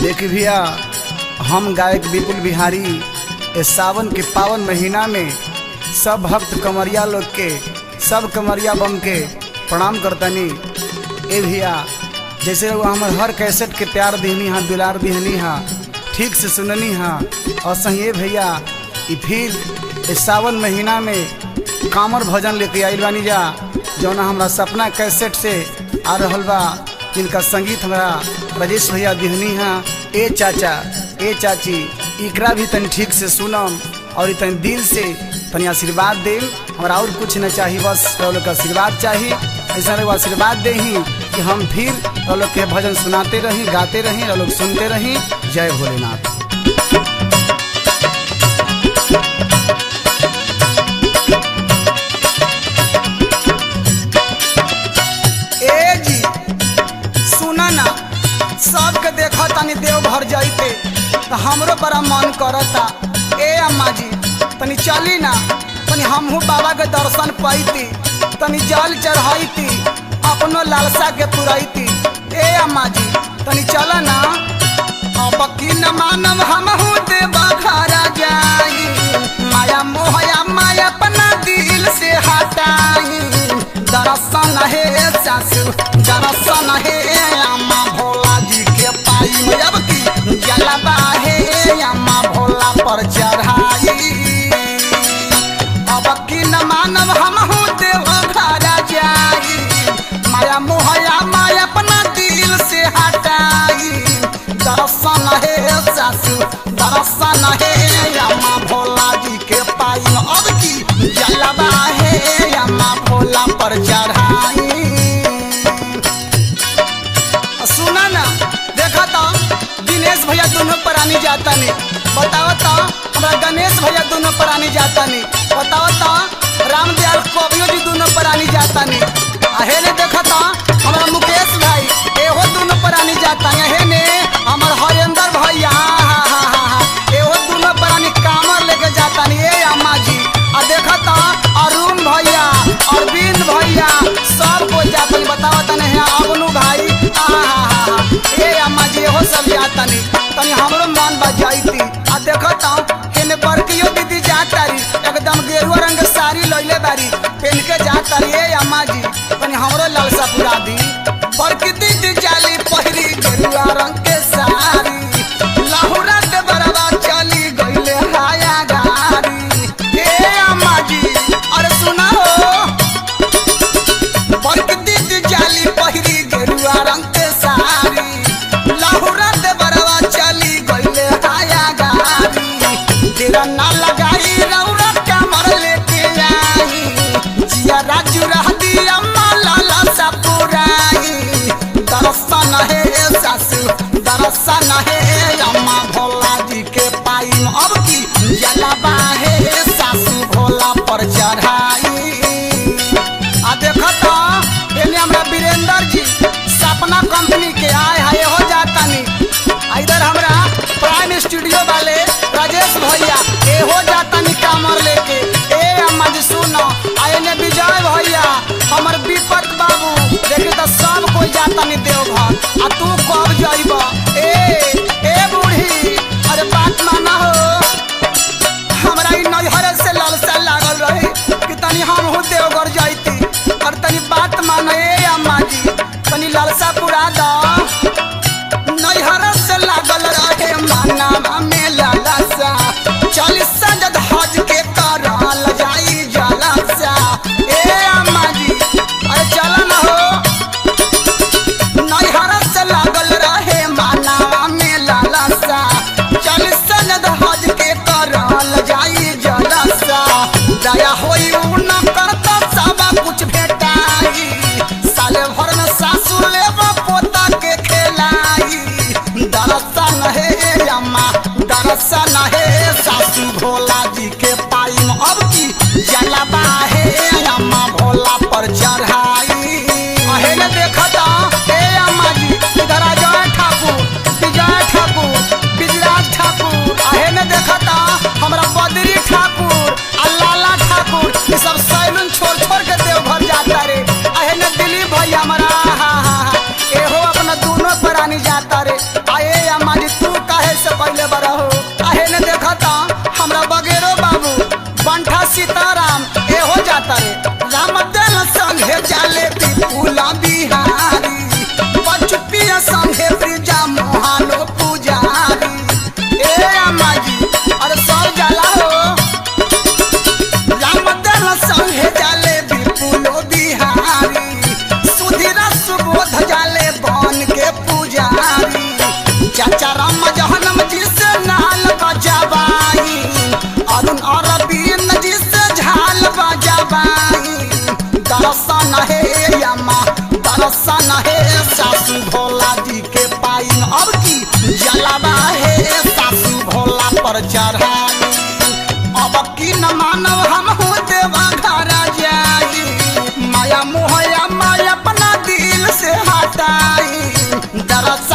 देखिए भैया, हम गायक विपुल बिहारी इस सावन के पावन महीना में सब भक्त कमरिया लोग के, सब कमरिया बम के प्रणाम करतनी। ए भैया, जैसे वो हमारे हर कैसेट के प्यार दीहनी हाँ, दुलार दीहनी हाँ, ठीक से सुननी हाँ। और सही भैया, फिर इस सावन महीना में कामर भजन लेके आइल बानी जा, जौना हमारा सपना कैसेट से आ रहल बा, जिनका संगीत हमारा राजेश भैया दिहनी हाँ। ए चाचा, ए चाची, इकरा भी तन ठीक से सुनम और तन दिल से तनी आशीर्वाद दे। हमारा और कुछ न चाहिए, बस लोग का आशीर्वाद चाहिए। ऐसा लोग आशीर्वाद दे ही कि हम फिर लोग के भजन सुनाते रहीं, गाते रहीं, लोग सुनते रहीं। जय भोलेनाथ। सबके देखा तनी देवघर जाइते तो हमरो बड़ा मन करता। ए अम्मा जी, तनी चली ना, तनी हमहू बाबा के दर्शन पाइती, तनी जल चढ़ाईती, अपनो लालसा के पुराईती। ए अम्मा जी, तनी चल ना। अब की न मानव हमहू देवघर जाई, माया मोहया माया अपना दिल से हटाई। दर्शन है सासु, दर्शन है अम्मा भोला जी के पाई। अब की जलवा है अम्मा भोला पर चढ़ाई। अब की न मानव हमहू देवघर जाई, माया मोहया माया अपना दिल से हटाई। दर्शन है सासु, दर्शन है अम्मा भोला जी के पाई। अब की जलवा है अम्मा भोला पर चढ़ाई। सुना ना, देखा तो दिनेश भैया दोनों प्राणी जाता नहीं, बताओ तो हमारा गणेश भैया दोनों प्राणी जाता नहीं, बताओ तो रामदयाल कवियो जी दोनों प्राणी जाता नहीं। अहे ने देखा तो हमारा मुकेश भाई एहो दोनों प्राणी जाता है। अहे ने हमारा हरेंद्र भैया एहो दोनों प्राणी कामर लेके जाता नहीं। ए अम्मा जी, और देखा तो अरुण भैया, अरविंद भैया सब को जाता नहीं, बताओ तने है अगनू भाई। ए अम्मा जी, हो सब जाता नहीं, तनी हमरो मन बजाईती। आ देखता हेने बरकियो दीदी जातारी, एकदम गेरुआ रंग साड़ी लइले बारी, पहन के जातारी। ए अम्मा जी, तनी हमरो लालसा पूरा दी। बरकी दीदी जाली पहिरी गेरुआ रंग के साड़ी, लाहुरा के बरवा चली गइले हाया गाड़ी। ए अम्मा जी, अरे सुना हो, बरकी दीदी जाली पहिरी गेरुआ रंग के साड़ी, लाहुरा दे बरवा चली गइले हाया गाड़ी। तेरा ना लगाई रौरा कमर लेके आई, जिया राजू रह दी अम्मा लाला सा पुराई। दर्शन है सासु, दर्शन है अम्मा भोला जी के पाई। अब की जलवा है सासु भोला पर चढ़ाई। आ देखता एने हमरा वीरेंद्र जी सपना कंपनी के आए है हो जाता नहीं। इधर हमरा प्राइम स्टूडियो वाले राजेश भैया ए हो जाता नहीं कामर लेके। ए अम्मा जी सुनो, आए ने विजय भैया, हमर विपत बाबू, देखी तो सब कोई जाता नहीं देवघर। आ तू कब जाइबा? ए बूढ़ी, अरे बात माना हो, हमरा ई नैहर से लालसा लागल रही कि तनी हमहू देवघर जाइती, और तनी बात मान। ए अम्मा जी, तनी लालसा पूरा दा। नैहर से लागल रहे माना में लालसा, 40 सजद हज के करल जाई जलसा। ए अम्मा जी, अरे चला ना हो, नैहर से लागल रहे माना में लालसा, 40 सजद हज के करल जाई जलसा। दया होई न करता सब कुछ भेटाई, साले भर में सासू लेवा पोता के खेलाई। दर्शन है अम्मा, दर्शन है सासू भोला जी के पाई। अब की जलवा है अम्मा भोला पर चढ़ाई। अहे ने देखता ए अम्मा जी, इधर अजय ठाकुर, विजय ठाकुर, विजराज ठाकुर, अहे ने देखता हमरा बद्री ठाकुर आ लाला ठाकुर, ये सब सैलून छोड़ छोड़ के देवघर जाता रे। अहे ने दिलीप भैया हमारा एहो अपना दोनों प्राणी जाता रे। आए अम्मा जी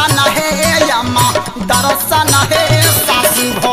दर्शन है अम्मा दर्शन है सासू